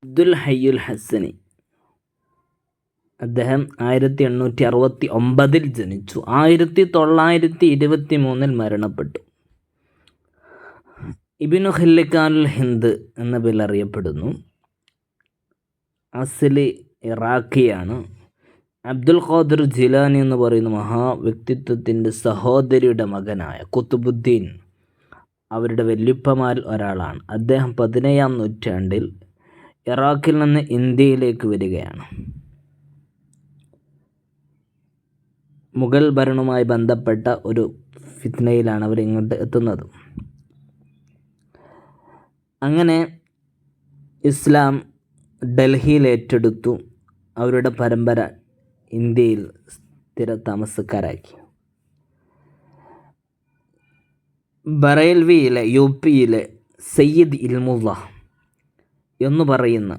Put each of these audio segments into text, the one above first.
അബ്ദുൽ ഹയ്യുൽ ഹസ്സനി അദ്ദേഹം 1869 ജനിച്ചു. 1923 മരണപ്പെട്ടു. ഇബ്നു ഖില്ലിഖാനുൽ ഹിന്ദ് എന്ന പേരിൽ അറിയപ്പെടുന്നു. അസ്ലി ഇറാഖിയാണ്. അബ്ദുൽ ഖാദിർ ജിലാനി എന്ന് പറയുന്ന മഹാവ്യക്തിത്വത്തിൻ്റെ സഹോദരിയുടെ മകനായ ഖുത്ബുദ്ദീൻ അവരുടെ വല്യുപ്പമാരിൽ ഒരാളാണ്. അദ്ദേഹം 17-ാം നൂറ്റാണ്ടിൽ ഇറാഖിൽ നിന്ന് ഇന്ത്യയിലേക്ക് വരികയാണ്. മുഗൾ ഭരണവുമായി ബന്ധപ്പെട്ട ഒരു ഫിത്നയിലാണ് അവർ ഇങ്ങോട്ട് എത്തുന്നത്. അങ്ങനെ ഇസ്ലാം ഡൽഹിയിൽ ഏറ്റെടുത്തു. അവരുടെ പരമ്പര ഇന്ത്യയിൽ സ്ഥിര താമസക്കാരാക്കി. ബറേൽവിയിലെ യുപിയിലെ സയ്യിദ് ഇൽമുള്ള എന്ന് പറയുന്ന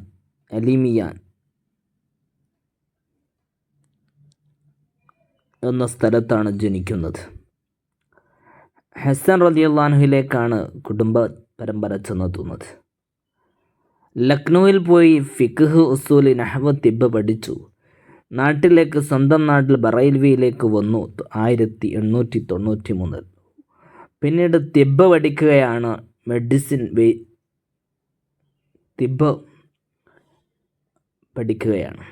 അലിമിയാൻ എന്ന സ്ഥലത്താണ് ജനിക്കുന്നത്. ഹസൻ റളിയല്ലാഹു അൻഹുവിലേക്കാണ് കുടുംബ പരമ്പര ചെന്നെത്തുന്നത്. ലക്നൗവിൽ പോയി ഫിഖ്ഹ്, ഉസൂൽ, നഹ്വ്, തിബ് പഠിച്ചു. നാട്ടിലേക്ക് സ്വന്തം നാട്ടിൽ ബറേൽവിയിലേക്ക് വന്നു 1893. പിന്നീട് തിബ് പഠിക്കുകയാണ്. മെഡിസിൻ തിബ് പഠിക്കുകയാണ്.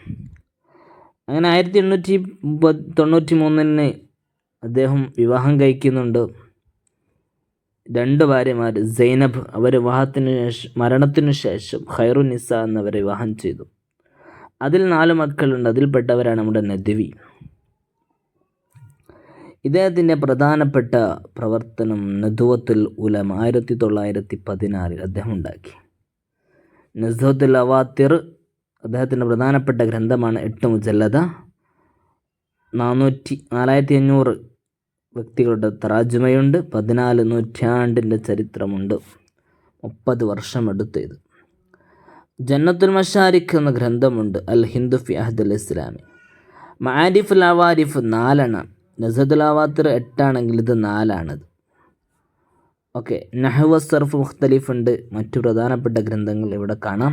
അങ്ങനെ 1893 അദ്ദേഹം വിവാഹം കഴിക്കുന്നുണ്ട്. 2 ഭാര്യമാർ. സൈനബ് അവർ മരണത്തിനു ശേഷം ഖൈറുന്നിസ എന്നവരെ വിവാഹം ചെയ്തു. അതിൽ 4 മക്കളുണ്ട്. അതിൽപ്പെട്ടവരാണ് നമ്മുടെ നദ്വി. ഇദ്ദേഹത്തിൻ്റെ പ്രധാനപ്പെട്ട പ്രവർത്തനം നദ്വത്തുൽ ഉലമ 1914 അദ്ദേഹം ഉണ്ടാക്കി. നസ്ഹത്തുൽ അവാത്തിർ അദ്ദേഹത്തിൻ്റെ പ്രധാനപ്പെട്ട ഗ്രന്ഥമാണ്. 8 മുജല്ലദ. 4500 വ്യക്തികളുടെ തറാജുമയുണ്ട്. 14 നൂറ്റാണ്ടിൻ്റെ ചരിത്രമുണ്ട്. 30 വർഷം എടുത്തു ഇത്. ജന്നത്തുൽ മശാരിഖ് എന്ന ഗ്രന്ഥമുണ്ട്. അൽ ഹിന്ദു ഫി അഹ്ദുൽ ഇസ്ലാമി. മആരിഫുൽ അവാരിഫ് 4 നസ്ഹത്തുൽ അവാത്തിർ 8 ഇത് 4. ഓക്കെ. നഹ്വ് സർഫ് മുഖ്തലിഫ് ഉണ്ട്. മറ്റു പ്രധാനപ്പെട്ട ഗ്രന്ഥങ്ങൾ ഇവിടെ കാണാം.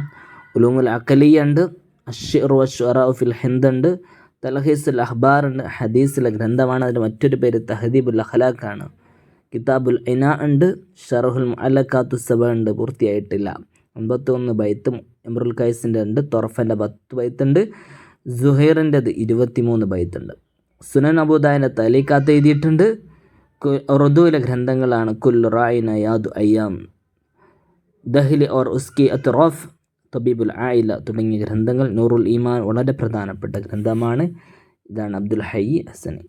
ഉലൂമുൽ അഖലിയ ഉണ്ട്. അശ്ശിർ വശുഅറാ ഫിൽ ഹിന്ദ് ഉണ്ട്. തൽഹീസുൽ അഖ്ബാർ ഉണ്ട്. ഹദീസിലെ ഗ്രന്ഥമാണ്. അതിൻ്റെ മറ്റൊരു പേര് തഹദീബുൽ അഖ്ലാഖ് ആണ്. കിതാബുൽ ഇനാ ഉണ്ട്. ഷർഹുൽ മുഅല്ലഖാത്തു സബ ഉണ്ട്. പൂർത്തിയായിട്ടില്ല. 51 ബൈത്തും ഇംറുൽ ഖൈസിൻ്റെ ഉണ്ട്. തൊറഫൻ്റെ 10 ബൈത്തുണ്ട്. സുഹൈറിൻ്റെത് 23 ബൈത്തുണ്ട്. സുനൻ അബൂദായിൻ്റെ തലീഖാത്ത് എഴുതിയിട്ടുണ്ട്. ഉറുദുവിലെ ഗ്രന്ഥങ്ങളാണ് കുല്ലു റായിന യാദു അയ്യാം, ദഹ്ലി ഓർ ഉസ്കി അത്റഫ്, തബീബുൽ ആയില തുടങ്ങിയ ഗ്രന്ഥങ്ങൾ. നൂറുൽ ഈമാൻ വളരെ പ്രധാനപ്പെട്ട ഗ്രന്ഥമാണ്. ഇതാണ് അബ്ദുൽ ഹയ്യ് ഹസ്സനി.